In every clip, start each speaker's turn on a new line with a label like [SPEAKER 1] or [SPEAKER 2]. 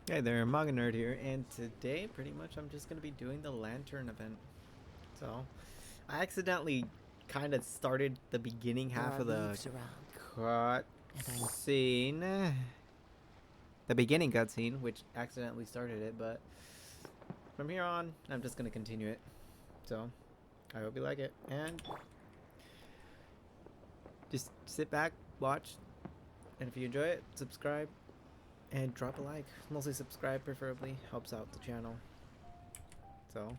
[SPEAKER 1] Hey there, Manga Nerd here, and today pretty much I'm just gonna be doing the lantern event. So, I accidentally kind of started the beginning
[SPEAKER 2] There
[SPEAKER 1] half
[SPEAKER 2] are
[SPEAKER 1] of the
[SPEAKER 2] leaves around, and I know.
[SPEAKER 1] cutscene, the beginning cutscene, which accidentally started it, but from here on, I'm just gonna continue it. So, I hope you like it, and just sit back, watch, and if you enjoy it, subscribe, and drop a like. Mostly subscribe, preferably, helps out the channel. So,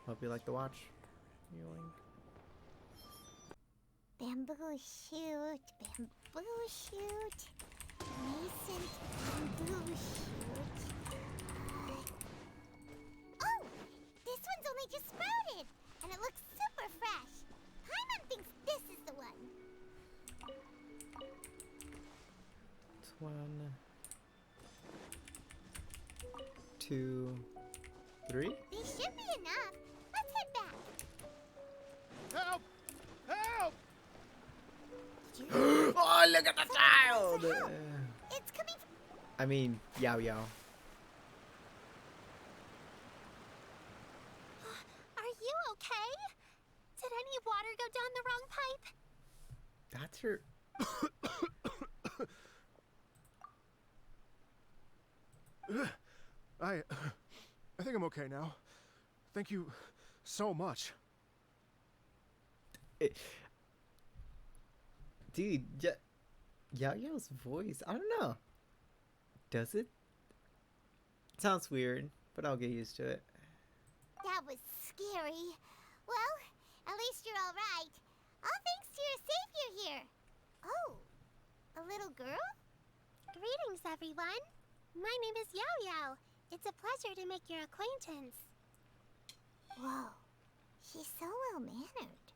[SPEAKER 1] hope you like the watch. Yoink.
[SPEAKER 3] Bamboo shoot, bamboo shoot, nascent bamboo shoot. Oh! This one's only just sprouted, and it looks super fresh. Paimon thinks this is the one.
[SPEAKER 1] It's 1, 2, 3.
[SPEAKER 3] These should be enough. Let's head back.
[SPEAKER 4] Help! Help!
[SPEAKER 3] Did you?
[SPEAKER 1] Oh, look at the
[SPEAKER 3] Someone
[SPEAKER 1] child!
[SPEAKER 3] needs help. It's coming from...
[SPEAKER 1] I mean, Yao Yao.
[SPEAKER 3] Are you okay? Did any water go down the wrong pipe?
[SPEAKER 1] That's her.
[SPEAKER 4] I think I'm okay now. Thank you so much.
[SPEAKER 1] Dude, Yao Yao's voice. I don't know. Does it? Sounds weird, but I'll get used to it.
[SPEAKER 3] That was scary. Well, at least you're all right. All thanks to your savior here. Oh, a little girl? Greetings, everyone. My name is Yao Yao. It's a pleasure to make your acquaintance. Whoa, she's so well-mannered.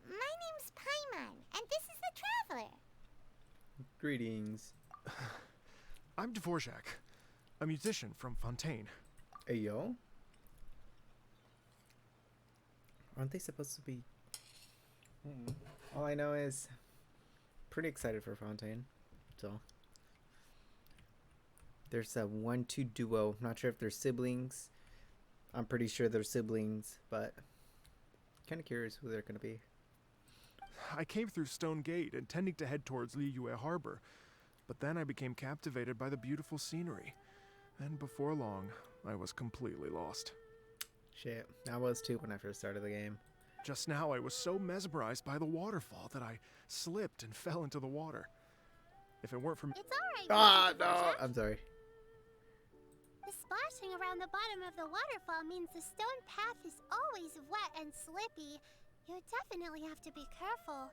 [SPEAKER 3] My name's Paimon, and this is the Traveler.
[SPEAKER 1] Greetings.
[SPEAKER 4] I'm Dvorak, a musician from Fontaine.
[SPEAKER 1] Hey, yo. Aren't they supposed to be? All I know is pretty excited for Fontaine. So there's a 1-2 duo. Not sure if they're siblings. I'm pretty sure they're siblings, but kind of curious who they're gonna be.
[SPEAKER 4] I came through Stone Gate intending to head towards Liyue Harbor, but then I became captivated by the beautiful scenery. And before long, I was completely lost.
[SPEAKER 1] Shit, I was too when I first started the game.
[SPEAKER 4] Just now, I was so mesmerized by the waterfall that I slipped and fell into the water. If it weren't for me,
[SPEAKER 3] It's all right,
[SPEAKER 1] Ah,
[SPEAKER 3] Mr.
[SPEAKER 1] no!
[SPEAKER 3] Dvorak.
[SPEAKER 1] I'm sorry.
[SPEAKER 3] The splashing around the bottom of the waterfall means the stone path is always wet and slippy. You definitely have to be careful.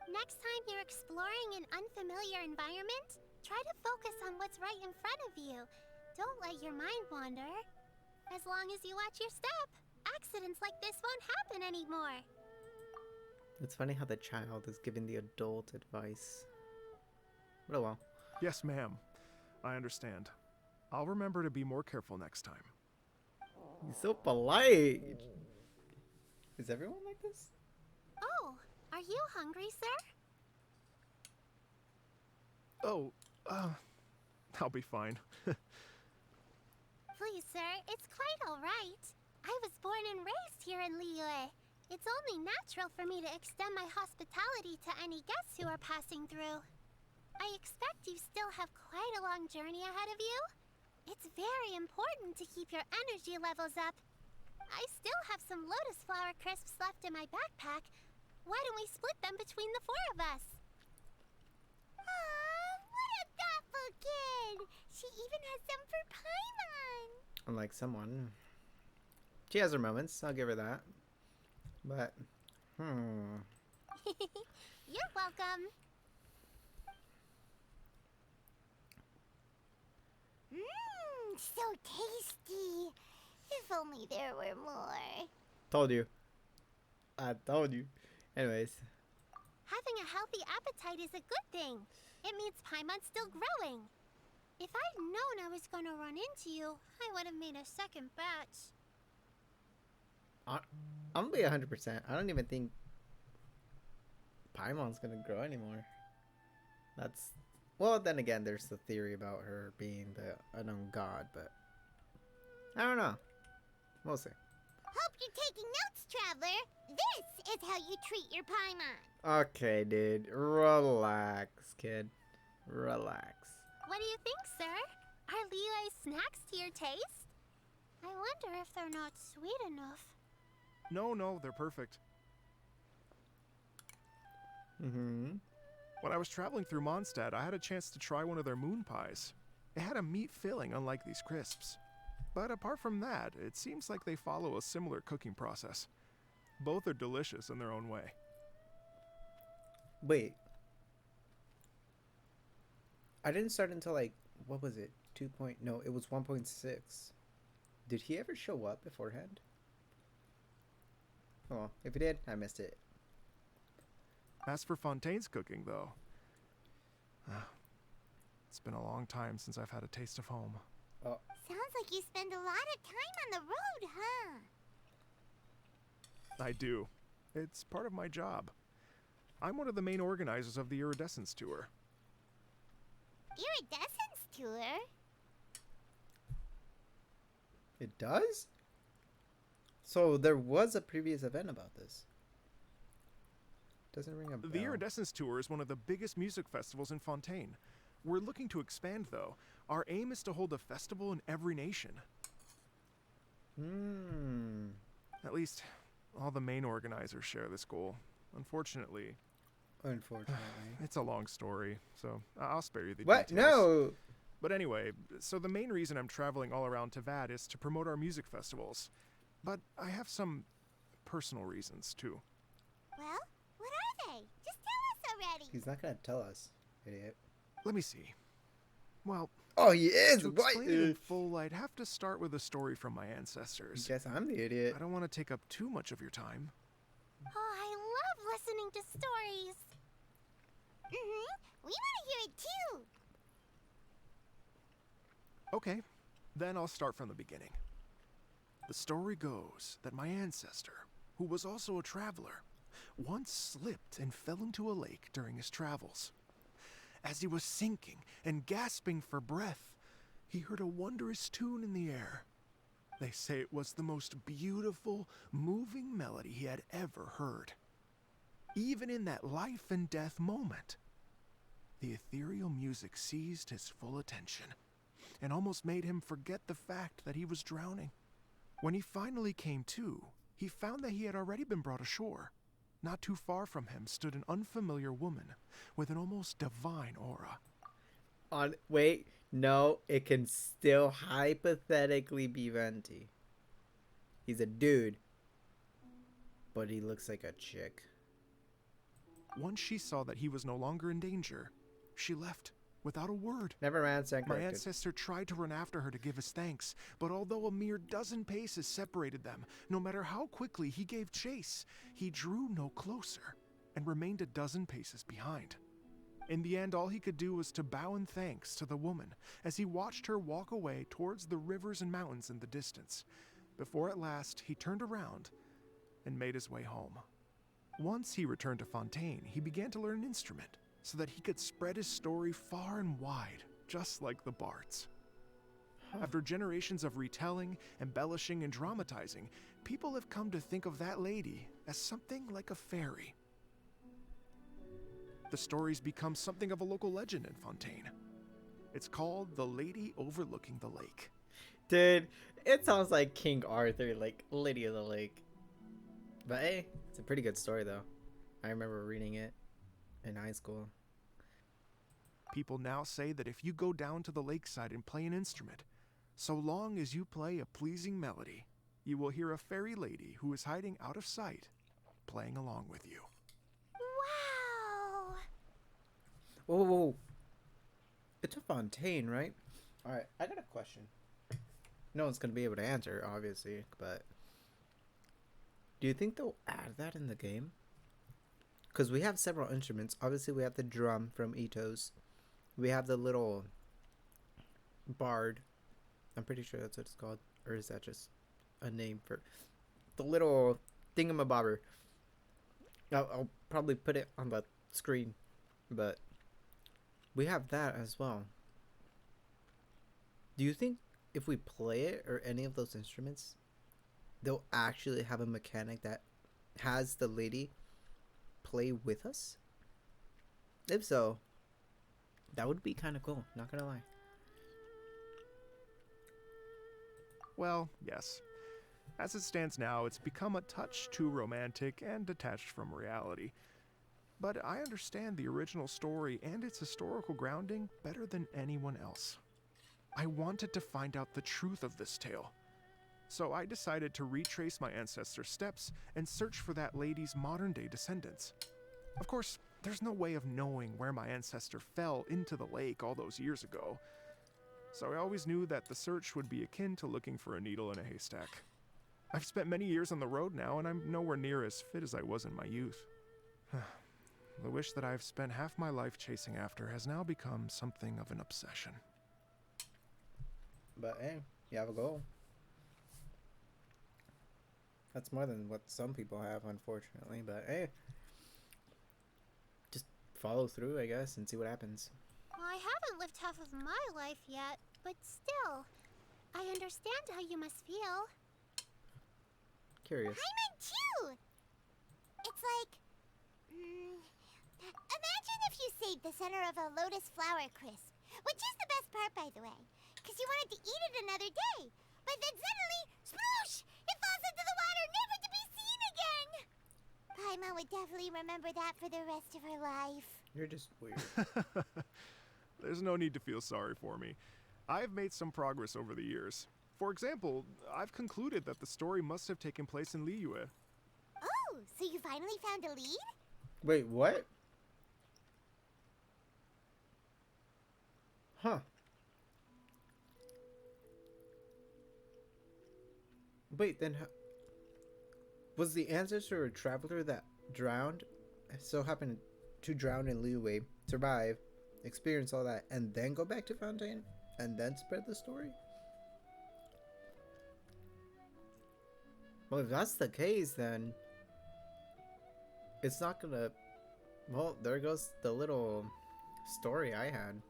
[SPEAKER 3] Next time you're exploring an unfamiliar environment, try to focus on what's right in front of you. Don't let your mind wander. As long as you watch your step, accidents like this won't happen anymore.
[SPEAKER 1] It's funny how the child is giving the adult advice. But oh well.
[SPEAKER 4] yes, ma'am. I understand. I'll remember to be more careful next time.
[SPEAKER 1] He's so polite. Is everyone like this?
[SPEAKER 3] Oh, are you hungry, sir?
[SPEAKER 4] Oh, I'll be fine.
[SPEAKER 3] Please, sir, it's quite all right. I was born and raised here in Liyue. It's only natural for me to extend my hospitality to any guests who are passing through. I expect you still have quite a long journey ahead of you. It's very important to keep your energy levels up. I still have some lotus flower crisps left in my backpack. Why don't we split them between the four of us? Aw, what a thoughtful kid! She even has some for Paimon!
[SPEAKER 1] Unlike someone. She has her moments, I'll give her that. But,
[SPEAKER 3] You're welcome. Mmm, so tasty. If only there were more.
[SPEAKER 1] Told you. I told you. Anyways.
[SPEAKER 3] Having a healthy appetite is a good thing. It means Paimon's still growing. If I'd known I was gonna run into you, I would have made a second batch.
[SPEAKER 1] I'm gonna be 100%. I don't even think Paimon's gonna grow anymore. That's Well, then again, there's the theory about her being the unknown god, but I don't know. We'll see.
[SPEAKER 3] Hope you're taking notes, traveler. This is how you treat your Paimon.
[SPEAKER 1] Okay, dude. Relax, kid. Relax.
[SPEAKER 3] What do you think, sir? Are Liyue's snacks to your taste? I wonder if they're not sweet enough.
[SPEAKER 4] No, they're perfect.
[SPEAKER 1] Mm-hmm.
[SPEAKER 4] When I was traveling through Mondstadt, I had a chance to try one of their moon pies. It had a meat filling, unlike these crisps. But apart from that, it seems like they follow a similar cooking process. Both are delicious in their own way.
[SPEAKER 1] Wait. I didn't start until like, what was it? 2. No, it was 1.6. Did he ever show up beforehand? Oh, well, if he did, I missed it.
[SPEAKER 4] As for Fontaine's cooking, though, it's been a long time since I've had a taste of home.
[SPEAKER 1] Oh,
[SPEAKER 3] Sounds like you spend a lot of time on the road, huh?
[SPEAKER 4] I do. It's part of my job. I'm one of the main organizers of the Iridescence Tour.
[SPEAKER 3] Iridescence tour?
[SPEAKER 1] it does? So there was a previous event about this. Doesn't ring a bell.
[SPEAKER 4] The Iridescence Tour is one of the biggest music festivals in Fontaine. We're looking to expand, though. Our aim is to hold a festival in every nation.
[SPEAKER 1] Hmm.
[SPEAKER 4] At least, all the main organizers share this goal. Unfortunately,
[SPEAKER 1] Unfortunately.
[SPEAKER 4] it's a long story, so I'll spare you the
[SPEAKER 1] What?
[SPEAKER 4] details.
[SPEAKER 1] No!
[SPEAKER 4] But anyway, so the main reason I'm traveling all around Tavad is to promote our music festivals. But I have some personal reasons, too.
[SPEAKER 3] Well, what are they? Just tell us already.
[SPEAKER 1] He's not gonna tell us, idiot.
[SPEAKER 4] Let me see. Well,
[SPEAKER 1] Oh, he is!
[SPEAKER 4] to
[SPEAKER 1] What?
[SPEAKER 4] explain it in full, I'd have to start with a story from my ancestors.
[SPEAKER 1] Guess I'm the idiot.
[SPEAKER 4] I don't want to take up too much of your time.
[SPEAKER 3] Oh, I love listening to stories. We want to hear it too.
[SPEAKER 4] Okay, then I'll start from the beginning. The story goes that my ancestor, who was also a traveler, once slipped and fell into a lake during his travels. As he was sinking and gasping for breath, he heard a wondrous tune in the air. They say it was the most beautiful, moving melody he had ever heard. Even in that life and death moment, the ethereal music seized his full attention and almost made him forget the fact that he was drowning. When he finally came to, he found that he had already been brought ashore. Not too far from him stood an unfamiliar woman with an almost divine aura.
[SPEAKER 1] Wait, no, it can still hypothetically be Venti. He's a dude, but he looks like a chick.
[SPEAKER 4] Once she saw that he was no longer in danger, she left without a word.
[SPEAKER 1] Never mind, stand
[SPEAKER 4] My
[SPEAKER 1] corrected.
[SPEAKER 4] ancestor tried to run after her to give his thanks, but although a mere dozen paces separated them, no matter how quickly he gave chase, he drew no closer and remained a dozen paces behind. In the end, all he could do was to bow in thanks to the woman as he watched her walk away towards the rivers and mountains in the distance, before at last he turned around and made his way home. Once he returned to Fontaine, he began to learn an instrument so that he could spread his story far and wide, just like the bards. After generations of retelling, embellishing, and dramatizing, people have come to think of that lady as something like a fairy. The story's become something of a local legend in Fontaine. It's called The Lady Overlooking the Lake.
[SPEAKER 1] Dude, it sounds like King Arthur, like Lady of the Lake. But hey, it's a pretty good story though. I remember reading it in high school.
[SPEAKER 4] People now say that if you go down to the lakeside and play an instrument, so long as you play a pleasing melody, you will hear a fairy lady who is hiding out of sight, playing along with you.
[SPEAKER 3] Wow.
[SPEAKER 1] Whoa, whoa, whoa. It's a Fontaine, right? Alright, I got a question. No one's gonna be able to answer, obviously, but do you think they'll add that in the game? Because we have several instruments. Obviously, we have the drum from Itos. We have the little bard. I'm pretty sure that's what it's called. Or is that just a name for the little thingamabobber? I'll probably put it on the screen. But We have that as well. Do you think if we play it or any of those instruments, they'll actually have a mechanic that has the lady play with us? If so, that would be kind of cool, not gonna lie.
[SPEAKER 4] Well, yes. As it stands now, it's become a touch too romantic and detached from reality. But I understand the original story and its historical grounding better than anyone else. I wanted to find out the truth of this tale. So I decided to retrace my ancestors' steps and search for that lady's modern-day descendants. Of course, there's no way of knowing where my ancestor fell into the lake all those years ago. So I always knew that the search would be akin to looking for a needle in a haystack. I've spent many years on the road now, and I'm nowhere near as fit as I was in my youth. The wish that I've spent half my life chasing after has now become something of an obsession.
[SPEAKER 1] But hey, you have a goal. That's more than what some people have, unfortunately. But hey, just follow through, I guess, and see what happens.
[SPEAKER 3] Well, I haven't lived half of my life yet, but still, I understand how you must feel.
[SPEAKER 1] Curious.
[SPEAKER 3] Paimon too! It's like... imagine if you saved the center of a lotus flower crisp, which is the best part, by the way, because you wanted to eat it another day. But then suddenly, sploosh! It falls into the water, never to be seen again! Paimon would definitely remember that for the rest of her life.
[SPEAKER 1] You're just weird.
[SPEAKER 4] There's no need to feel sorry for me. I've made some progress over the years. For example, I've concluded that the story must have taken place in Liyue.
[SPEAKER 3] Oh, so you finally found a lead?
[SPEAKER 1] Wait, what? Huh. Wait, then was the ancestor a traveler that drowned, so happened to drown in Liyue, survive, experience all that, and then go back to Fontaine, and then spread the story? Well, if that's the case, then it's not gonna... Well, there goes the little story I had.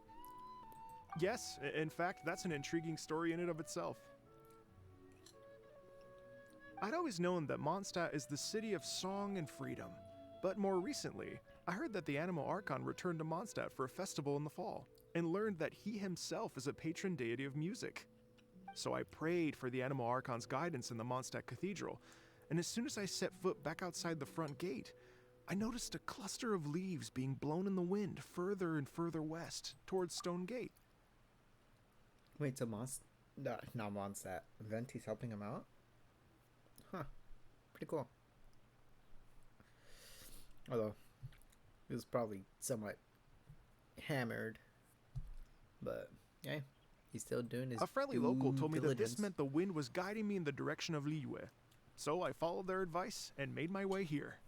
[SPEAKER 4] Yes, in fact, that's an intriguing story in and of itself. I'd always known that Mondstadt is the city of song and freedom, but more recently, I heard that the Animal Archon returned to Mondstadt for a festival in the fall, and learned that he himself is a patron deity of music. So I prayed for the Animal Archon's guidance in the Mondstadt Cathedral, and as soon as I set foot back outside the front gate, I noticed a cluster of leaves being blown in the wind further and further west, towards Stone Gate.
[SPEAKER 1] Wait, so not Mondstadt. Venti's helping him out? Huh. Pretty cool. Although, he was probably somewhat hammered. But, yeah, he's still doing his
[SPEAKER 4] A friendly local told me that
[SPEAKER 1] diligence.
[SPEAKER 4] this meant the wind was guiding me in the direction of Liyue. So I followed their advice and made my way here.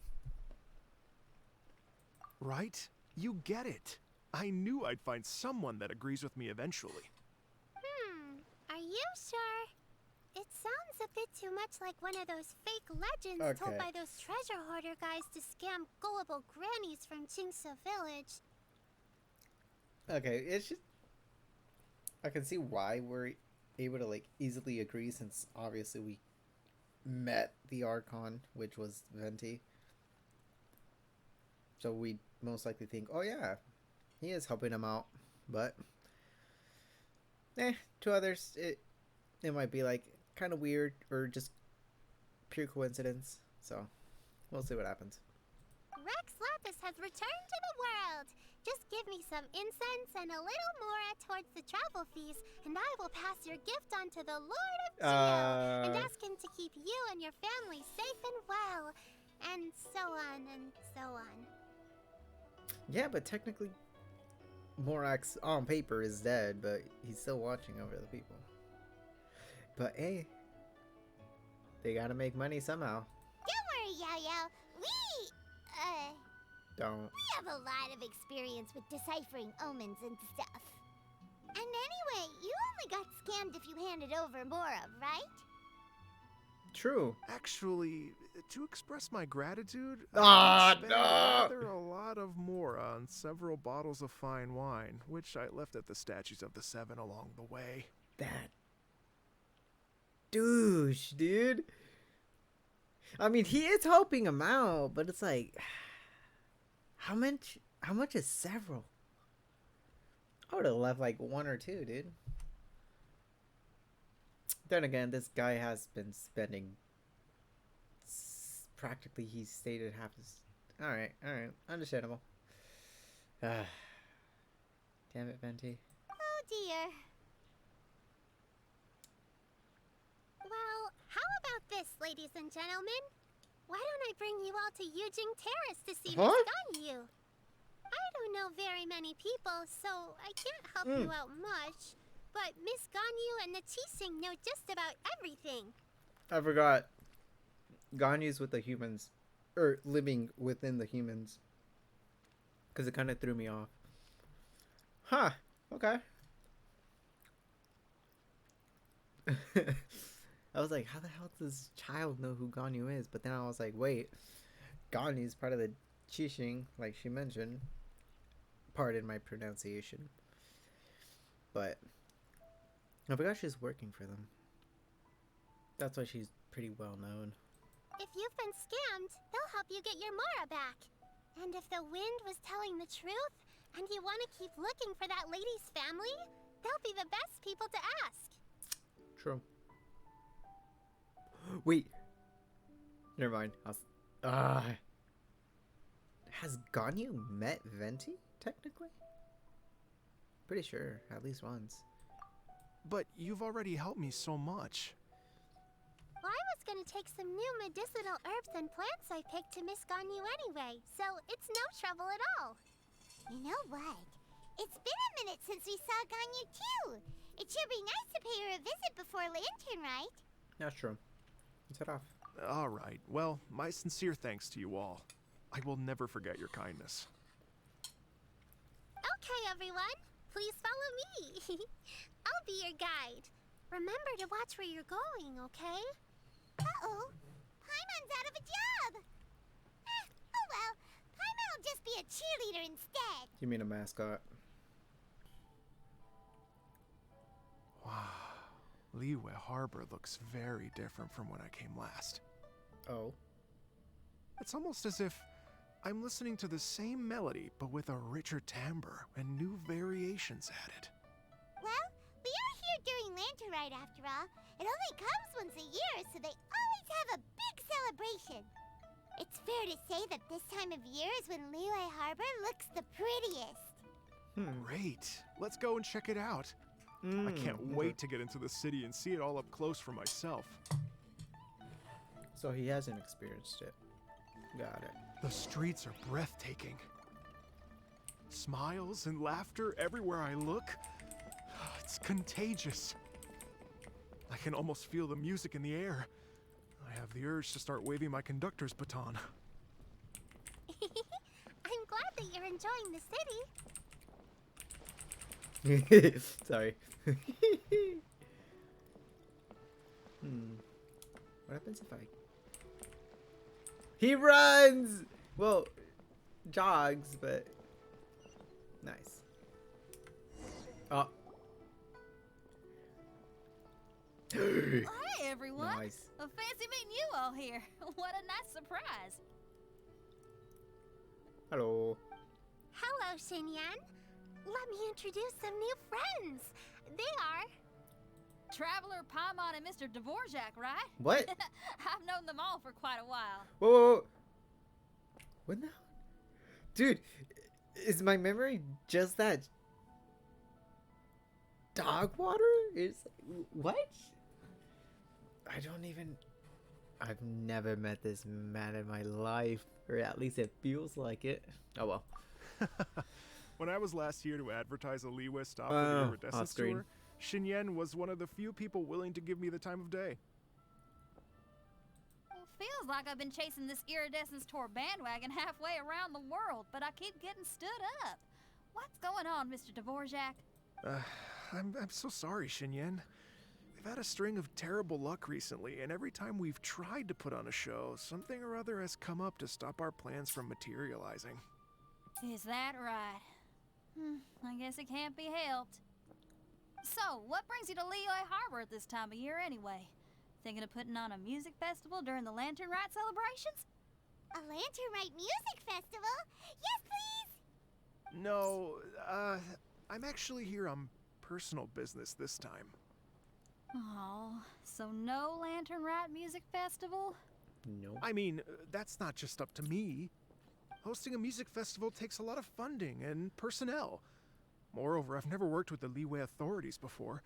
[SPEAKER 4] Right? You get it. I knew I'd find someone that agrees with me eventually.
[SPEAKER 3] Are you sure? It sounds a bit too much like one of those fake legends told
[SPEAKER 1] Okay.
[SPEAKER 3] by those treasure hoarder guys to scam gullible grannies from Chingsa Village.
[SPEAKER 1] Okay, it's just... I can see why we're able to, like, easily agree, since obviously we met the Archon, which was Venti. So we most likely think, oh yeah, he is helping him out. But, to others, it might be, like, kind of weird, or just pure coincidence. So, we'll see what happens.
[SPEAKER 3] Rex Lapis has returned to the world. Just give me some incense and a little more towards the travel fees, and I will pass your gift on to the Lord of Geo and ask him to keep you and your family safe and well, and so on and so on.
[SPEAKER 1] Yeah, but technically, Morax on paper is dead, but he's still watching over the people. But hey, they gotta make money somehow.
[SPEAKER 3] Don't worry, Yao Yao.
[SPEAKER 1] Don't.
[SPEAKER 3] We have a lot of experience with deciphering omens and stuff. And anyway, you only got scammed if you handed over Mora, right?
[SPEAKER 1] True.
[SPEAKER 4] Actually, to express my gratitude,
[SPEAKER 1] Ah,
[SPEAKER 4] I spent
[SPEAKER 1] no!
[SPEAKER 4] rather a lot of more on several bottles of fine wine, which I left at the statues of the seven along the way.
[SPEAKER 1] That douche, dude. I mean, he is helping him out, but it's like, how much? How much is several? I would have left like one or two, dude. Then again, this guy has been spending practically. He stated half his. All right, understandable. Ah, damn it, Venti.
[SPEAKER 3] Oh dear. Well, how about this, ladies and gentlemen? Why don't I bring you all to Yujing Terrace to see
[SPEAKER 1] Huh?
[SPEAKER 3] Miss Ganyu? I don't know very many people, so I can't help you out much. But Miss Ganyu and the Chising know just about everything.
[SPEAKER 1] I forgot. Ganyu's with the humans, or living within the humans, because it kind of threw me off. Huh. Okay. I was like, how the hell does this child know who Ganyu is? But then I was like, wait, Ganyu's part of the Qixing, like she mentioned. Pardon my pronunciation. But I forgot she's working for them. That's why she's pretty well known.
[SPEAKER 3] If you've been scammed, they'll help you get your Mora back. And if the wind was telling the truth, and you want to keep looking for that lady's family, they'll be the best people to ask.
[SPEAKER 1] True. Wait. Never mind. Has Ganyu met Venti, technically? Pretty sure, at least once.
[SPEAKER 4] But you've already helped me so much.
[SPEAKER 3] Well, I was gonna take some new medicinal herbs and plants I picked to Miss Ganyu anyway, so it's no trouble at all. You know what? It's been a minute since we saw Ganyu too. It should be nice to pay her a visit before Lantern, right?
[SPEAKER 1] That's true. Let's head off.
[SPEAKER 4] All right. Well, my sincere thanks to you all. I will never forget your kindness.
[SPEAKER 3] Okay, everyone. Please follow me. I'll be your guide. Remember to watch where you're going, okay? Uh-oh. Paimon's out of a job. Oh well. Paimon will just be a cheerleader instead.
[SPEAKER 1] You mean a mascot?
[SPEAKER 4] Wow. Liyue Harbor looks very different from when I came last.
[SPEAKER 1] Oh.
[SPEAKER 4] It's almost as if I'm listening to the same melody, but with a richer timbre and new variations added.
[SPEAKER 3] Well, we are here during Lantern Rite after all. It only comes once a year, so they always have a big celebration. It's fair to say that this time of year is when Liyue Harbor looks the prettiest.
[SPEAKER 4] Great. Let's go and check it out. I can't wait to get into the city and see it all up close for myself.
[SPEAKER 1] So he hasn't experienced it. Got it.
[SPEAKER 4] The streets are breathtaking. Smiles and laughter everywhere I look. It's contagious. I can almost feel the music in the air. I have the urge to start waving my conductor's baton.
[SPEAKER 3] I'm glad that you're enjoying the city.
[SPEAKER 1] Sorry. What happens if I... He runs! Well, jogs, but... Nice. Oh.
[SPEAKER 5] Hi, everyone.
[SPEAKER 1] Nice.
[SPEAKER 5] A fancy meeting you all here. What a nice surprise.
[SPEAKER 1] Hello.
[SPEAKER 3] Hello, Xinyan. Let me introduce some new friends. They are...
[SPEAKER 5] Traveler, Paimon, and Mr. Dvorak, right?
[SPEAKER 1] What?
[SPEAKER 5] I've known them all for quite a while.
[SPEAKER 1] Whoa. What the hell? Dude, is my memory just that dog water? What? I've never met this man in my life, or at least it feels like it. Oh well.
[SPEAKER 4] When I was last here to advertise a Liyue stop for
[SPEAKER 1] Oh,
[SPEAKER 4] the iridescence
[SPEAKER 1] off-screen.
[SPEAKER 4] tour, Xinyan was one of the few people willing to give me the time of day.
[SPEAKER 5] Well, feels like I've been chasing this iridescence tour bandwagon halfway around the world, but I keep getting stood up. What's going on, Mr. Dvorak?
[SPEAKER 4] I'm so sorry, Xinyan. We've had a string of terrible luck recently, and every time we've tried to put on a show, something or other has come up to stop our plans from materializing.
[SPEAKER 5] Is that right? I guess it can't be helped. So, what brings you to Liyue Harbor at this time of year anyway? Thinking of putting on a music festival during the Lantern Rite celebrations?
[SPEAKER 3] A Lantern Rite music festival? Yes, please!
[SPEAKER 4] No, I'm actually here on personal business this time.
[SPEAKER 5] Oh, so no Lantern Rite music festival?
[SPEAKER 1] Nope.
[SPEAKER 4] I mean, that's not just up to me. Hosting a music festival takes a lot of funding and personnel. Moreover, I've never worked with the Liyue authorities before.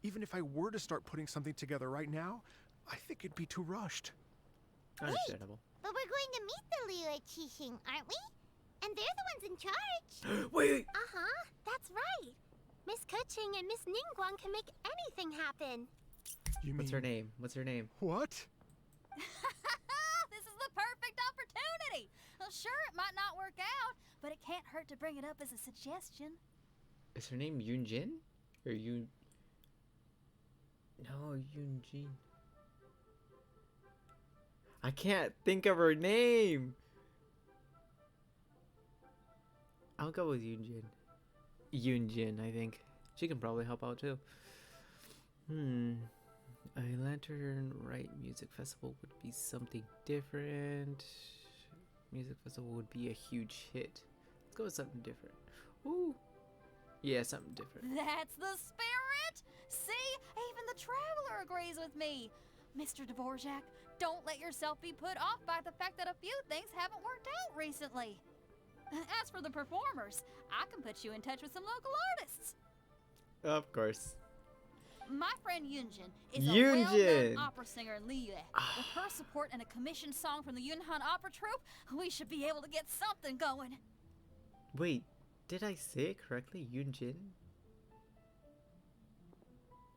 [SPEAKER 4] Even if I were to start putting something together right now, I think it'd be too rushed.
[SPEAKER 1] Understandable.
[SPEAKER 3] But we're going to meet the Liyue Qixing, aren't we? And they're the ones in charge.
[SPEAKER 1] Wait!
[SPEAKER 3] Uh-huh, that's right. Miss Kuching and Miss Ningguang can make anything happen.
[SPEAKER 4] You mean...
[SPEAKER 1] What's her name? What's her name?
[SPEAKER 4] What?
[SPEAKER 5] This is the perfect opportunity! Well, sure, it might not work out, but it can't hurt to bring it up as a suggestion.
[SPEAKER 1] Is her name Yunjin? Or Yun... No, Yunjin. I can't think of her name! I'll go with Yunjin. Yunjin, I think. She can probably help out too. A Lantern Rite music festival would be something different. Music festival would be a huge hit. Let's go with something different. Ooh. Yeah, something different.
[SPEAKER 5] That's the spirit! See? Even the Traveler agrees with me. Mr. Dvorak, don't let yourself be put off by the fact that a few things haven't worked out recently. As for the performers, I can put you in touch with some local artists.
[SPEAKER 1] Of course.
[SPEAKER 5] My friend Yunjin is a
[SPEAKER 1] Yunjin!
[SPEAKER 5] well-known opera singer in Liyue. With her support and a commissioned song from the Yunhan Opera Troupe, we should be able to get something going.
[SPEAKER 1] Wait, did I say it correctly? Yunjin?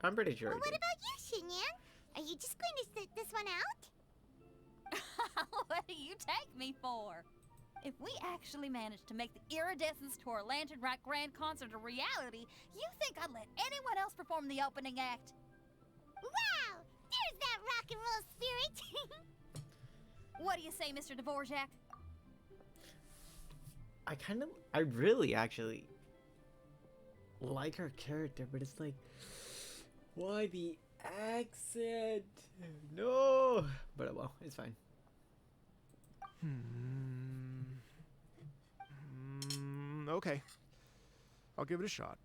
[SPEAKER 1] I'm pretty sure.
[SPEAKER 3] Well,
[SPEAKER 1] I
[SPEAKER 3] what
[SPEAKER 1] did.
[SPEAKER 3] about you, Xinyan? Are you just going to sit this one out?
[SPEAKER 5] What do you take me for? If we actually manage to make the Iridescence Tour Lantern Rite Grand Concert a reality, you think I'd let anyone else perform the opening act?
[SPEAKER 3] Wow! There's that rock and roll spirit!
[SPEAKER 5] What do you say, Mr. Dvorak?
[SPEAKER 1] I really actually like her character, but it's like, why the accent? No! But well, it's fine.
[SPEAKER 4] Okay. I'll give it a shot.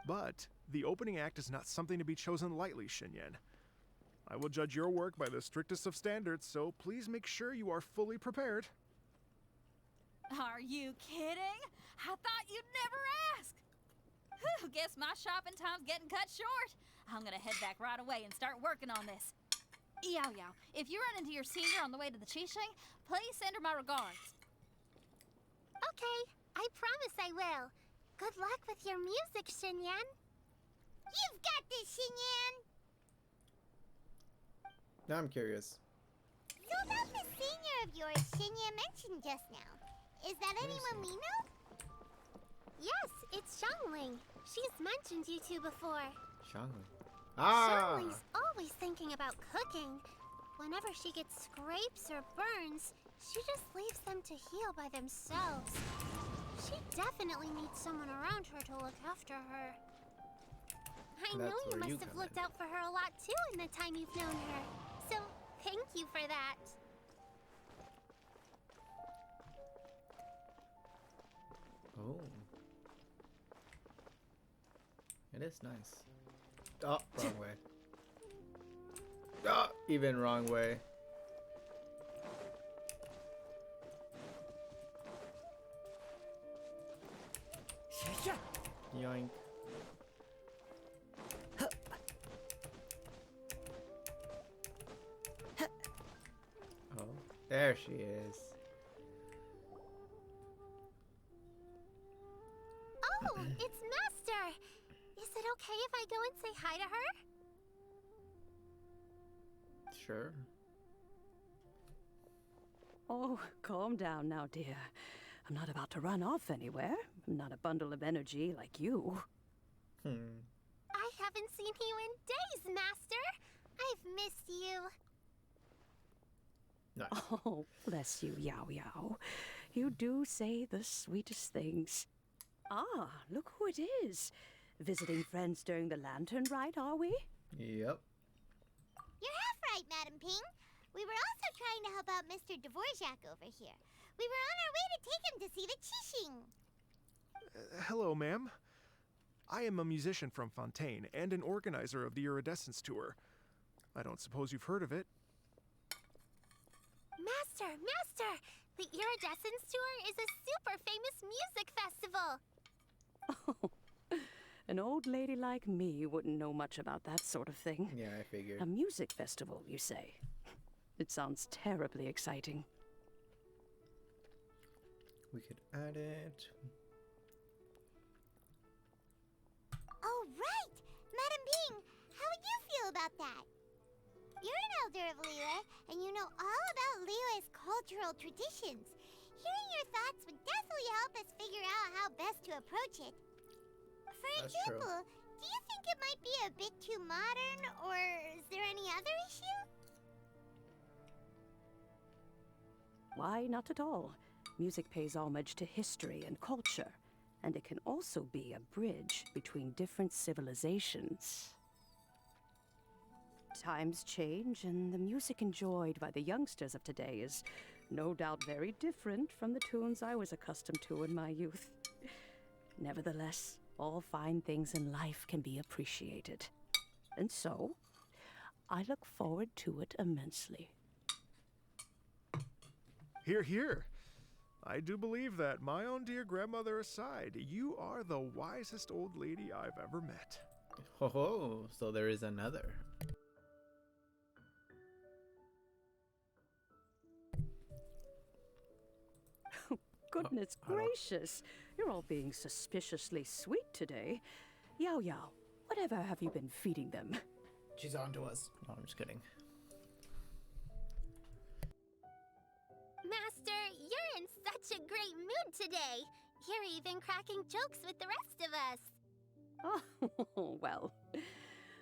[SPEAKER 4] But the opening act is not something to be chosen lightly, Xinyan. I will judge your work by the strictest of standards, so please make sure you are fully prepared.
[SPEAKER 5] Are you kidding? I thought you'd never ask. Whew, guess my shopping time's getting cut short. I'm gonna head back right away and start working on this. Yao Yao, if you run into your senior on the way to the Qixing, please send her my regards.
[SPEAKER 3] Okay, I promise I will. Good luck with your music, Xinyan. You've got this, Xinyan!
[SPEAKER 1] Now I'm curious.
[SPEAKER 3] So about the senior of yours Xinyan mentioned just now. Is that anyone we know?
[SPEAKER 2] Yes, it's Xiangling. She's mentioned you two before.
[SPEAKER 1] Xiangling. Ah!
[SPEAKER 2] Xiangling's always thinking about cooking. Whenever she gets scrapes or burns, she just leaves them to heal by themselves. She definitely needs someone around her to look after her. I know
[SPEAKER 1] That's
[SPEAKER 2] you
[SPEAKER 1] where you
[SPEAKER 2] must have
[SPEAKER 1] come
[SPEAKER 2] looked
[SPEAKER 1] in.
[SPEAKER 2] out for her a lot too in the time you've known her. So, thank you for that.
[SPEAKER 1] Oh. It is nice. Oh, wrong way. Oh, even wrong way. Yoink. Oh, there she is.
[SPEAKER 2] Oh, it's Master! Is it okay if I go and say hi to her?
[SPEAKER 1] Sure.
[SPEAKER 6] Oh, calm down now, dear. I'm not about to run off anywhere. I'm not a bundle of energy like you.
[SPEAKER 1] Hmm.
[SPEAKER 2] I haven't seen you in days, Master. I've missed you.
[SPEAKER 1] Nice.
[SPEAKER 6] Oh, bless you, Yao Yao. You do say the sweetest things. Ah, look who it is. Visiting friends during the lantern rite, are we?
[SPEAKER 1] Yep.
[SPEAKER 3] You're half right, Madam Ping. We were also trying to help out Mr. Dvorak over here. We were on our way to take him to see the Qixing.
[SPEAKER 4] Hello, ma'am. I am a musician from Fontaine and an organizer of the Iridescence Tour. I don't suppose you've heard of it.
[SPEAKER 2] Master! The Iridescence Tour is a super famous music festival.
[SPEAKER 6] Oh, an old lady like me wouldn't know much about that sort of thing.
[SPEAKER 1] Yeah, I figured.
[SPEAKER 6] A music festival, you say? It sounds terribly exciting.
[SPEAKER 1] We could add it.
[SPEAKER 3] Oh, right! Madam Ping, how would you feel about that? You're an elder of Liyue, and you know all about Liyue's cultural traditions. Hearing your thoughts would definitely help us figure out how best to approach it. For
[SPEAKER 1] That's true.
[SPEAKER 3] example, do you think it might be a bit too modern, or is there any other issue?
[SPEAKER 6] Why, not at all. Music pays homage to history and culture, and it can also be a bridge between different civilizations. Times change, and the music enjoyed by the youngsters of today is no doubt very different from the tunes I was accustomed to in my youth. Nevertheless, all fine things in life can be appreciated. And so, I look forward to it immensely.
[SPEAKER 4] Hear, hear. I do believe that, my own dear grandmother aside, you are the wisest old lady I've ever met.
[SPEAKER 1] Ho ho, so there is another.
[SPEAKER 6] Goodness
[SPEAKER 1] I don't-
[SPEAKER 6] gracious, you're all being suspiciously sweet today. Yao Yao, whatever have you been feeding them?
[SPEAKER 1] She's on to us. No, I'm just kidding.
[SPEAKER 2] Master, you're in such a great mood today. You're even cracking jokes with the rest of us.
[SPEAKER 6] Oh, well,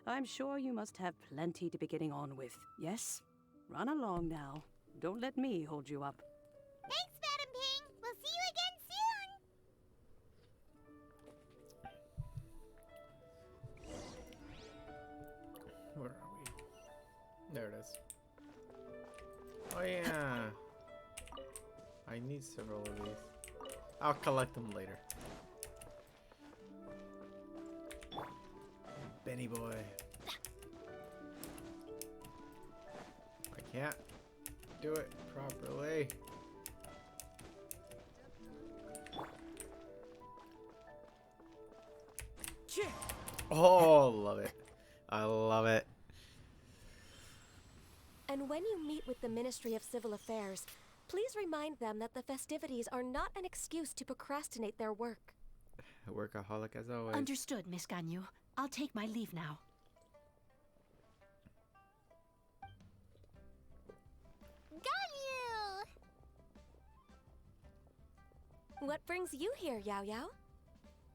[SPEAKER 6] I'm sure you must have plenty to be getting on with, yes? Run along now. Don't let me hold you up.
[SPEAKER 3] Thanks, Madam Ping. We'll see you again soon.
[SPEAKER 1] Where are we? There it is. Oh yeah. I need several of these. I'll collect them later. Benny boy. I can't do it properly. Oh, love it. I love it.
[SPEAKER 7] And when you meet with the Ministry of Civil Affairs, please remind them that the festivities are not an excuse to procrastinate their work.
[SPEAKER 1] Workaholic as always.
[SPEAKER 8] Understood, Miss Ganyu. I'll take my leave now.
[SPEAKER 2] Ganyu!
[SPEAKER 7] What brings you here, Yao Yao?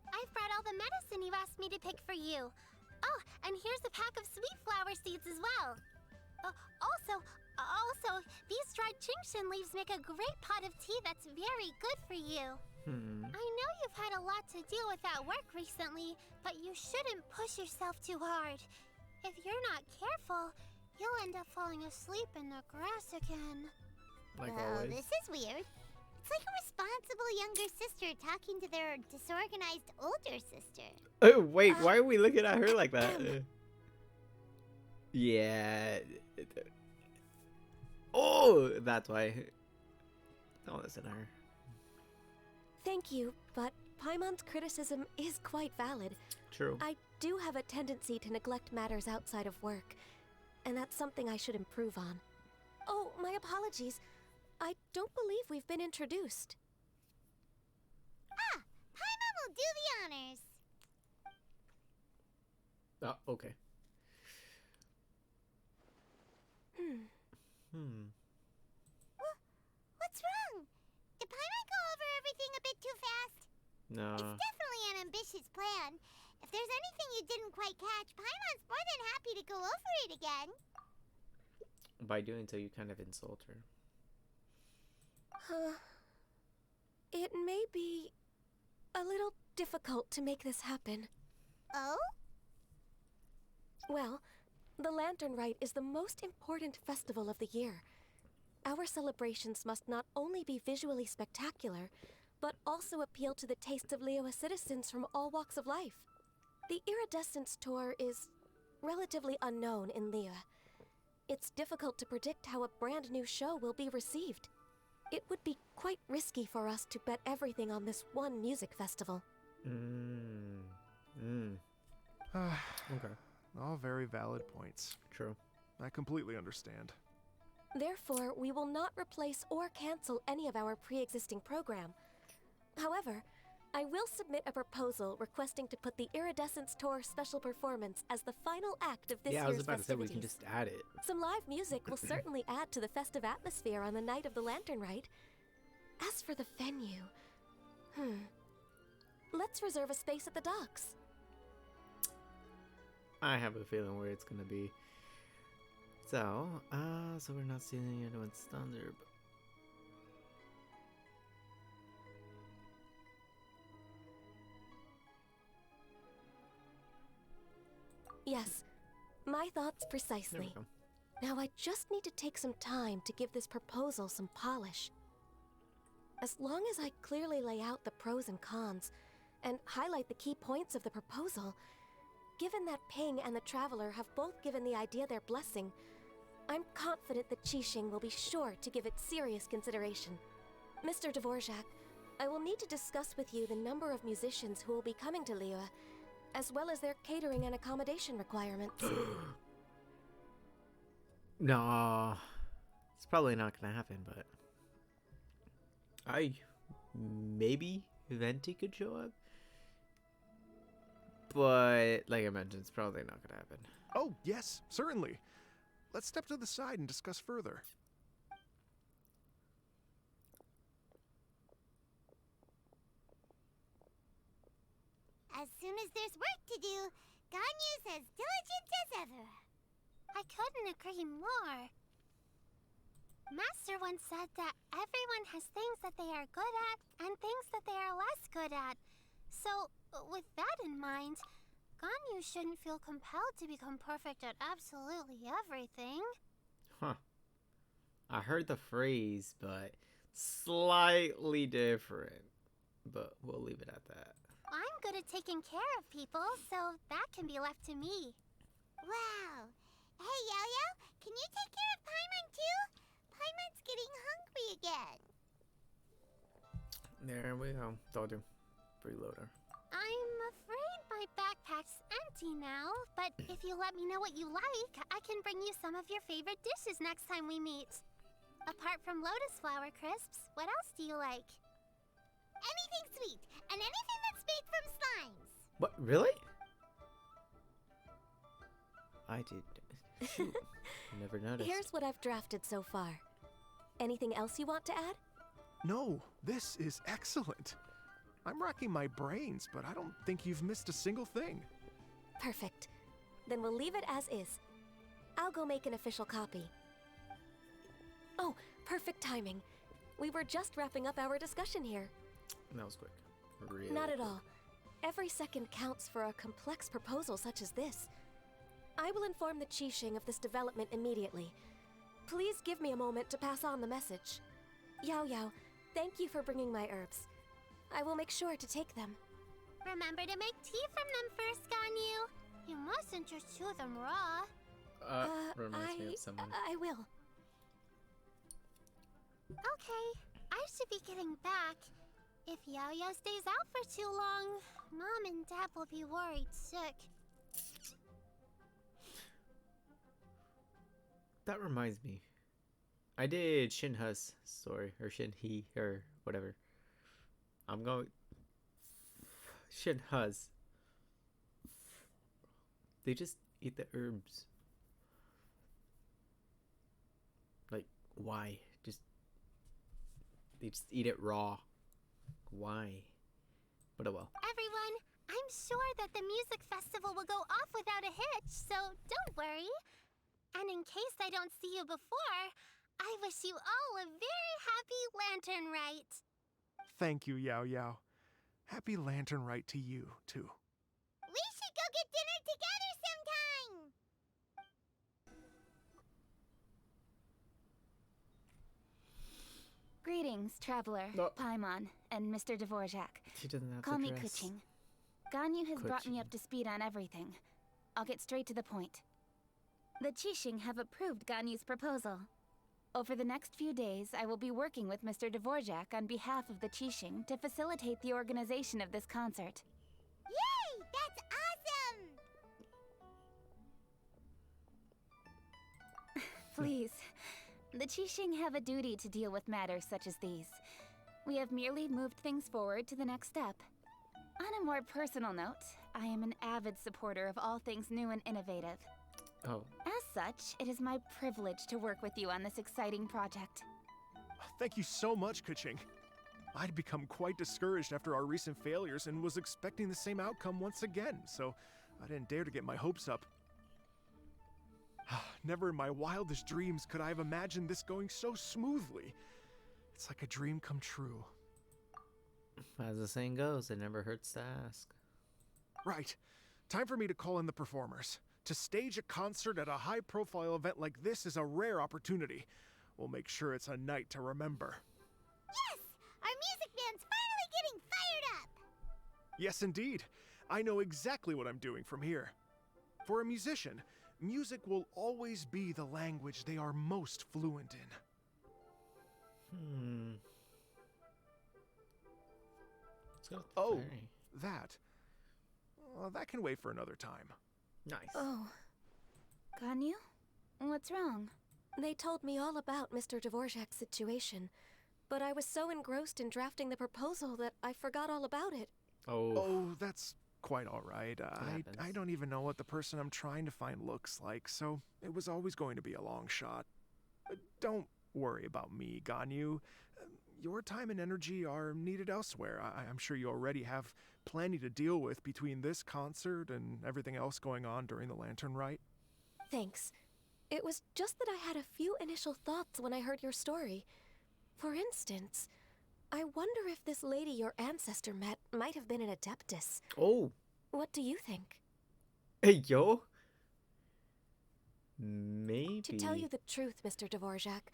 [SPEAKER 2] I've brought all the medicine you asked me to pick for you. Oh, and here's a pack of sweet flower seeds as well. Also, these dried Chingshin leaves make a great pot of tea that's very good for you. I know you've had a lot to deal with at work recently, but you shouldn't push yourself too hard. If you're not careful, you'll end up falling asleep in the grass again.
[SPEAKER 1] Like
[SPEAKER 3] Well,
[SPEAKER 1] always.
[SPEAKER 3] this is weird. It's like a responsible younger sister talking to their disorganized older sister.
[SPEAKER 1] Oh, wait, why are we looking at her like that? Yeah. Oh, that's why. Don't listen to her.
[SPEAKER 7] Thank you, but Paimon's criticism is quite valid.
[SPEAKER 1] True.
[SPEAKER 7] I do have a tendency to neglect matters outside of work, and that's something I should improve on. Oh, my apologies. I don't believe we've been introduced.
[SPEAKER 3] Ah, Paimon will do the honors.
[SPEAKER 1] Oh, okay.
[SPEAKER 3] What's wrong? Did Paimon go over everything a bit too fast?
[SPEAKER 1] No.
[SPEAKER 3] It's definitely an ambitious plan. If there's anything you didn't quite catch, Paimon's more than happy to go over it again.
[SPEAKER 1] By doing so, you kind of insult her.
[SPEAKER 7] It may be a little difficult to make this happen.
[SPEAKER 3] Oh?
[SPEAKER 7] Well, the Lantern Rite is the most important festival of the year. Our celebrations must not only be visually spectacular, but also appeal to the tastes of Liyue citizens from all walks of life. The Iridescence Tour is relatively unknown in Liyue. It's difficult to predict how a brand new show will be received. It would be quite risky for us to bet everything on this one music festival.
[SPEAKER 1] Okay.
[SPEAKER 4] All very valid points.
[SPEAKER 1] True.
[SPEAKER 4] I completely understand.
[SPEAKER 7] Therefore, we will not replace or cancel any of our pre-existing program. However, I will submit a proposal requesting to put the Iridescence Tour special performance as the final act of this
[SPEAKER 1] Yeah, I was
[SPEAKER 7] year's
[SPEAKER 1] about to say we
[SPEAKER 7] festivities.
[SPEAKER 1] can just add it.
[SPEAKER 7] Some live music will certainly add to the festive atmosphere on the night of the Lantern Rite. As for the venue, let's reserve a space at the docks.
[SPEAKER 1] I have a feeling where it's gonna be. So we're not stealing anyone's thunder.
[SPEAKER 7] Yes, my thoughts
[SPEAKER 1] There
[SPEAKER 7] precisely.
[SPEAKER 1] we go.
[SPEAKER 7] Now I just need to take some time to give this proposal some polish. As long as I clearly lay out the pros and cons, and highlight the key points of the proposal, given that Ping and the Traveler have both given the idea their blessing, I'm confident that Qixing will be sure to give it serious consideration. Mr. Dvorak, I will need to discuss with you the number of musicians who will be coming to Liyue, as well as their catering and accommodation requirements.
[SPEAKER 1] No, it's probably not gonna happen, but maybe Venti could show up, but like I mentioned, it's probably not gonna happen.
[SPEAKER 4] Oh, yes, certainly. Let's step to the side and discuss further.
[SPEAKER 3] As soon as there's work to do, Ganyu's as diligent as ever.
[SPEAKER 2] I couldn't agree more. Master once said that everyone has things that they are good at and things that they are less good at. So, with that in mind, Ganyu shouldn't feel compelled to become perfect at absolutely everything.
[SPEAKER 1] Huh. I heard the phrase, but slightly different. But we'll leave it at that.
[SPEAKER 2] I'm good at taking care of people, so that can be left to me.
[SPEAKER 3] Wow. Hey, Yo-Yo, can you take care of Paimon too? Paimon's getting hungry again.
[SPEAKER 1] There we go. Told you. Freeloader.
[SPEAKER 2] I'm afraid my backpack's empty now, but if you let me know what you like, I can bring you some of your favorite dishes next time we meet. Apart from lotus flower crisps, what else do you like?
[SPEAKER 3] Anything sweet, and anything that's made from slimes.
[SPEAKER 1] What? Really? I did. Shoot. Never noticed.
[SPEAKER 7] Here's what I've drafted so far. Anything else you want to add?
[SPEAKER 4] No, this is excellent. I'm racking my brains, but I don't think you've missed a single thing.
[SPEAKER 7] Perfect. Then we'll leave it as is. I'll go make an official copy. Oh, perfect timing. We were just wrapping up our discussion here.
[SPEAKER 1] That was quick. Really
[SPEAKER 7] Not at
[SPEAKER 1] quick.
[SPEAKER 7] all. Every second counts for a complex proposal such as this. I will inform the Qixing of this development immediately. Please give me a moment to pass on the message. Yao Yao, thank you for bringing my herbs. I will make sure to take them.
[SPEAKER 2] Remember to make tea from them first, Ganyu. You mustn't just chew them raw.
[SPEAKER 1] Reminds me of someone.
[SPEAKER 7] I will.
[SPEAKER 2] Okay, I should be getting back. If Yao-Yao stays out for too long, Mom and Dad will be worried sick.
[SPEAKER 1] That reminds me. I did Shinha's story, or Shinhe, or whatever. I'm going. Shinha's. They just eat the herbs. Like, why? They just eat it raw. Why? But oh well.
[SPEAKER 2] Everyone, I'm sure that the music festival will go off without a hitch, so don't worry. And in case I don't see you before, I wish you all a very happy Lantern Rite.
[SPEAKER 4] Thank you, Yao Yao. Happy Lantern Rite to you, too.
[SPEAKER 3] We should go get dinner together sometime!
[SPEAKER 5] Greetings, traveler,
[SPEAKER 1] No.
[SPEAKER 5] Paimon, and Mr. Dvorak.
[SPEAKER 1] She doesn't have
[SPEAKER 5] Call
[SPEAKER 1] to
[SPEAKER 5] me
[SPEAKER 1] dress.
[SPEAKER 5] Kuching. Ganyu has brought me
[SPEAKER 1] Kuching.
[SPEAKER 5] up to speed on everything. I'll get straight to the point. The Qixing have approved Ganyu's proposal. Over the next few days, I will be working with Mr. Dvorak on behalf of the Qixing to facilitate the organization of this concert.
[SPEAKER 3] Yay! That's awesome!
[SPEAKER 5] Please. The Qixing have a duty to deal with matters such as these. We have merely moved things forward to the next step. On a more personal note, I am an avid supporter of all things new and innovative.
[SPEAKER 1] Oh,
[SPEAKER 5] As such, it is my privilege to work with you on this exciting project.
[SPEAKER 4] Thank you so much, Kuching. I'd become quite discouraged after our recent failures and was expecting the same outcome once again, so I didn't dare to get my hopes up. Never in my wildest dreams could I have imagined this going so smoothly. It's like a dream come true.
[SPEAKER 1] as the saying goes, it never hurts to ask.
[SPEAKER 4] Right. Time for me to call in the performers. To stage a concert at a high-profile event like this is a rare opportunity. We'll make sure it's a night to remember.
[SPEAKER 3] Yes! Our music band's finally getting fired up!
[SPEAKER 4] Yes, indeed. I know exactly what I'm doing from here. For a musician, music will always be the language they are most fluent in.
[SPEAKER 1] Let's go with the
[SPEAKER 4] Oh,
[SPEAKER 1] fairy.
[SPEAKER 4] that. Well, that can wait for another time.
[SPEAKER 1] Nice.
[SPEAKER 5] Oh. Ganyu? What's wrong?
[SPEAKER 7] They told me all about Mr. Dvorak's situation, but I was so engrossed in drafting the proposal that I forgot all about it.
[SPEAKER 1] Oh.
[SPEAKER 4] Oh, that's quite all right. I
[SPEAKER 1] happens.
[SPEAKER 4] don't even know what the person I'm trying to find looks like, so it was always going to be a long shot. Don't worry about me, Ganyu. Your time and energy are needed elsewhere. I'm sure you already have plenty to deal with between this concert and everything else going on during the Lantern Rite.
[SPEAKER 7] Thanks. It was just that I had a few initial thoughts when I heard your story. For instance, I wonder if this lady your ancestor met might have been an Adeptus.
[SPEAKER 1] Oh.
[SPEAKER 7] What do you think?
[SPEAKER 1] Hey, yo. Maybe.
[SPEAKER 7] To tell you the truth, Mr. Dvorak,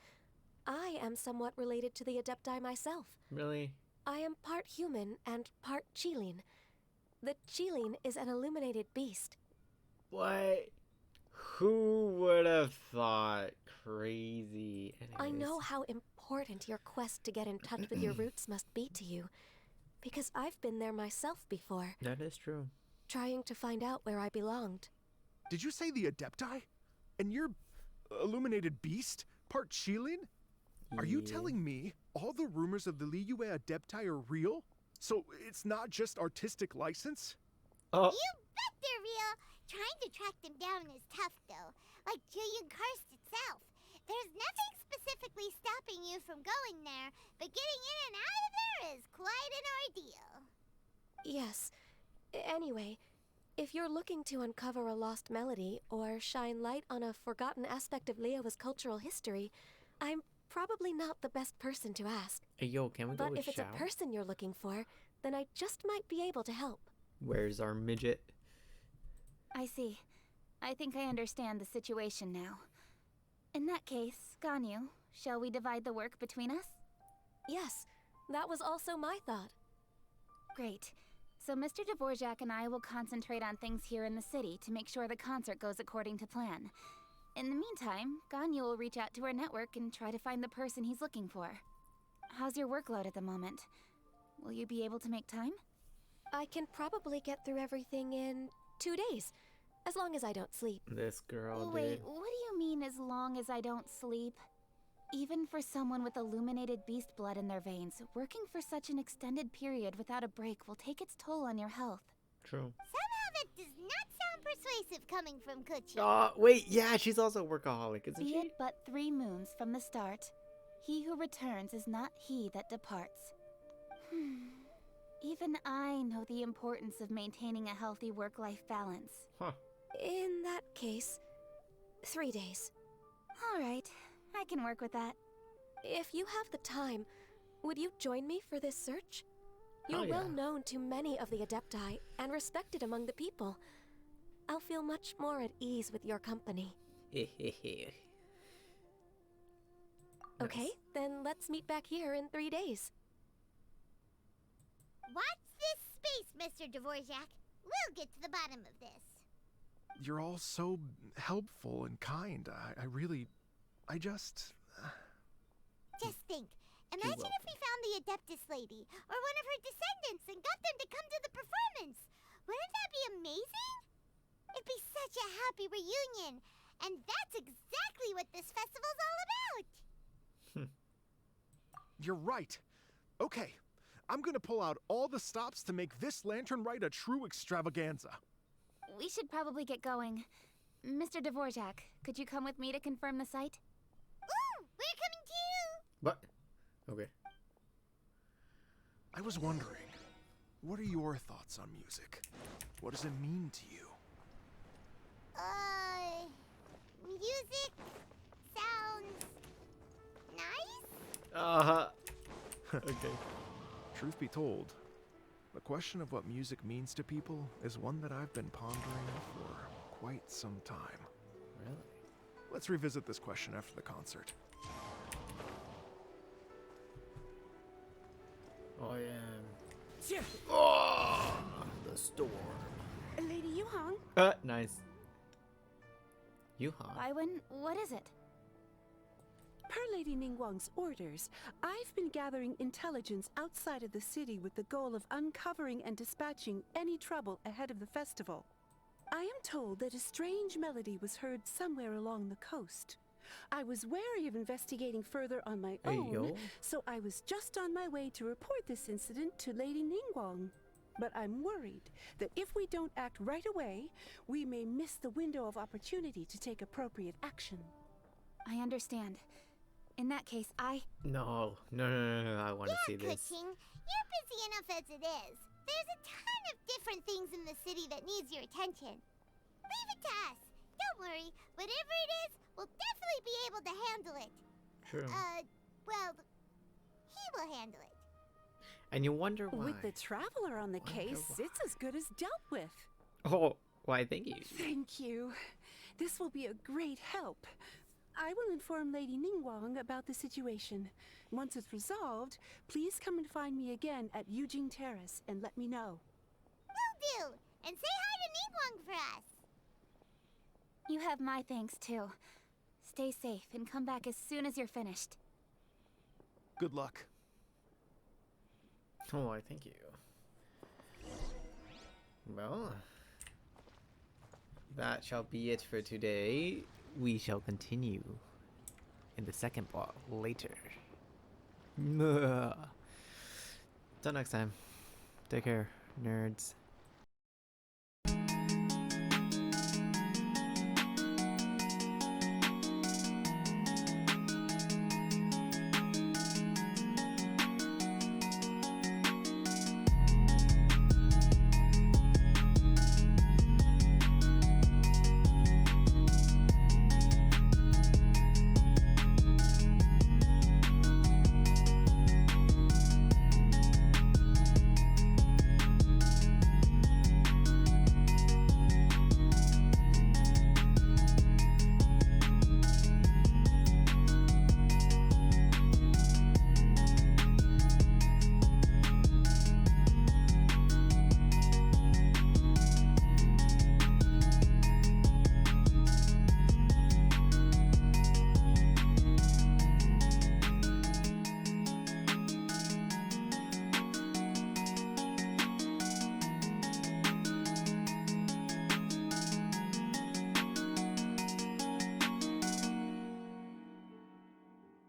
[SPEAKER 7] I am somewhat related to the Adepti myself.
[SPEAKER 1] Really?
[SPEAKER 7] I am part human and part Qilin. The Qilin is an illuminated beast.
[SPEAKER 1] What? Who would have thought? Crazy.
[SPEAKER 7] I
[SPEAKER 1] Anyways.
[SPEAKER 7] know how important your quest to get in touch with your roots must be to you, because I've been there myself before,
[SPEAKER 1] That is true.
[SPEAKER 7] trying to find out where I belonged.
[SPEAKER 4] Did you say the Adepti? And you're illuminated beast? Part Qilin? Are you
[SPEAKER 1] Yeah.
[SPEAKER 4] telling me all the rumors of the Liyue Adepti are real? So it's not just artistic license?
[SPEAKER 1] Oh.
[SPEAKER 3] You bet they're real! Trying to track them down is tough, though. Like Julian Karst itself. There's nothing specifically stopping you from going there, but getting in and out of there is quite an ordeal.
[SPEAKER 7] Yes. Anyway, if you're looking to uncover a lost melody or shine light on a forgotten aspect of Liyue's cultural history, I'm probably not the best person to ask.
[SPEAKER 1] Hey, yo, can we go
[SPEAKER 7] But
[SPEAKER 1] with
[SPEAKER 7] if it's
[SPEAKER 1] Shao?
[SPEAKER 7] a person you're looking for, then I just might be able to help.
[SPEAKER 1] Where's our midget?
[SPEAKER 5] I see. I think I understand the situation now. In that case, Ganyu, shall we divide the work between us?
[SPEAKER 7] Yes, that was also my thought.
[SPEAKER 5] Great. So Mr. Dvorak and I will concentrate on things here in the city to make sure the concert goes according to plan. In the meantime, Ganyu will reach out to our network and try to find the person he's looking for. How's your workload at the moment? Will you be able to make time?
[SPEAKER 7] I can probably get through everything in 2 days, as long as I don't sleep.
[SPEAKER 1] This girl,
[SPEAKER 5] Wait,
[SPEAKER 1] dude.
[SPEAKER 5] what do you mean as long as I don't sleep? Even for someone with illuminated beast blood in their veins, working for such an extended period without a break will take its toll on your health.
[SPEAKER 1] True.
[SPEAKER 3] Somehow that does not sound persuasive coming from Kuchi.
[SPEAKER 1] Oh, wait, yeah, she's also a workaholic, isn't
[SPEAKER 5] Be
[SPEAKER 1] she?
[SPEAKER 5] it but 3 moons from the start, he who returns is not he that departs. Even I know the importance of maintaining a healthy work-life balance.
[SPEAKER 1] Huh.
[SPEAKER 7] In that case, 3 days.
[SPEAKER 5] All right, I can work with that.
[SPEAKER 7] If you have the time, would you join me for this search? You're
[SPEAKER 1] Oh, yeah.
[SPEAKER 7] well known to many of the Adepti and respected among the people. I'll feel much more at ease with your company. Okay, then let's meet back here in 3 days.
[SPEAKER 3] Watch this space, Mr. Dvorak. We'll get to the bottom of this.
[SPEAKER 4] You're all so helpful and kind. I just...
[SPEAKER 3] Just think. Imagine if we found the Adeptus lady, or one of her descendants, and got them to come to the performance. Wouldn't that be amazing? It'd be such a happy reunion. And that's exactly what this festival's all about.
[SPEAKER 4] You're right. Okay, I'm gonna pull out all the stops to make this lantern ride a true extravaganza.
[SPEAKER 5] We should probably get going. Mr. Dvorak, could you come with me to confirm the site?
[SPEAKER 3] Ooh, we're coming too.
[SPEAKER 1] What? Okay.
[SPEAKER 4] I was wondering, what are your thoughts on music? What does it mean to you?
[SPEAKER 3] Music sounds nice?
[SPEAKER 1] Uh-huh. Okay.
[SPEAKER 4] Truth be told, the question of what music means to people is one that I've been pondering for quite some time.
[SPEAKER 1] Really?
[SPEAKER 4] Let's revisit this question after the concert.
[SPEAKER 1] Oh, yeah. Oh, the storm.
[SPEAKER 6] Lady Yuhang?
[SPEAKER 1] Nice. Yuha.
[SPEAKER 5] Bywin, what is it?
[SPEAKER 9] Per Lady Ningguang's orders, I've been gathering intelligence outside of the city with the goal of uncovering and dispatching any trouble ahead of the festival. I am told that a strange melody was heard somewhere along the coast. I was wary of investigating further on my
[SPEAKER 1] Hey,
[SPEAKER 9] own,
[SPEAKER 1] yo.
[SPEAKER 9] so I was just on my way to report this incident to Lady Ningguang. But I'm worried that if we don't act right away, we may miss the window of opportunity to take appropriate action.
[SPEAKER 5] I understand. In that case,
[SPEAKER 1] No, I want to see this.
[SPEAKER 3] Kuching, you're busy enough as it is. There's a ton of different things in the city that needs your attention. Leave it to us. Don't worry. Whatever it is, we'll definitely be able to handle it.
[SPEAKER 1] True.
[SPEAKER 3] Well, he will handle it.
[SPEAKER 1] And you wonder why.
[SPEAKER 9] With the traveler on the case, it's as good as dealt with.
[SPEAKER 1] Oh, why, thank you.
[SPEAKER 9] Thank you. This will be a great help. I will inform Lady Ningguang about the situation. Once it's resolved, please come and find me again at Yujing Terrace and let me know.
[SPEAKER 3] Will do. And say hi to Ningguang for us.
[SPEAKER 5] you have my thanks too. Stay safe and come back as soon as you're finished.
[SPEAKER 4] Good luck.
[SPEAKER 1] Oh, I thank you. Well, that shall be it for today. We shall continue in the second part later. Till next time. Take care, nerds.